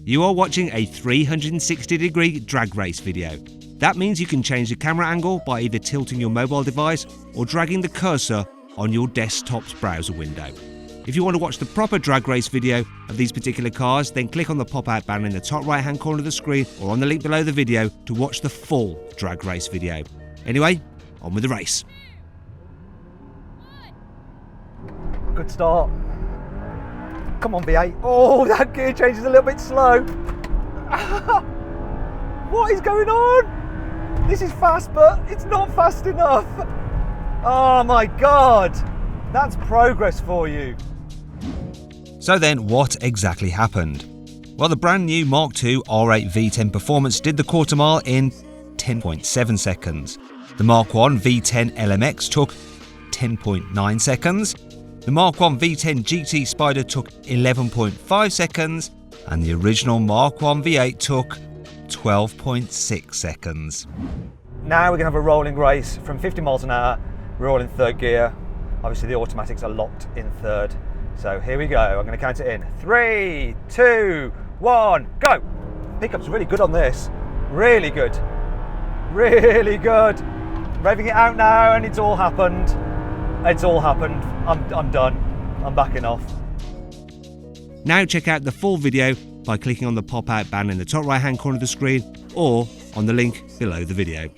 You are watching a 360-degree drag race video. That means you can change the camera angle by either tilting your mobile device or dragging the cursor on your desktop's browser window. If you want to watch the proper drag race video of these particular cars, then click on the pop-out banner in the top right-hand corner of the screen or on the link below the video to watch the full drag race video. Anyway, on with the race. Good start. Come on, V8. Oh, that gear change is a little bit slow. What is going on? This is fast, but it's not fast enough. Oh my God. That's progress for you. So then, what exactly happened? Well, the brand new Mark II R8 V10 Performance did the quarter mile in 10.7 seconds. The Mark I V10 LMX took 10.9 seconds. The Mark I V10 GT Spider took 11.5 seconds. And the original Mark I V8 took 12.6 seconds. Now we're going to have a rolling race from 50 miles an hour. We're all in third gear. Obviously the automatics are locked in third. So here we go. I'm going to count it in. 3, 2, 1, go! Pickup's really good on this. Really good. Really good. Revving it out now and it's all happened. It's all happened. I'm done. I'm backing off. Now check out the full video by clicking on the pop-out banner in the top right-hand corner of the screen or on the link below the video.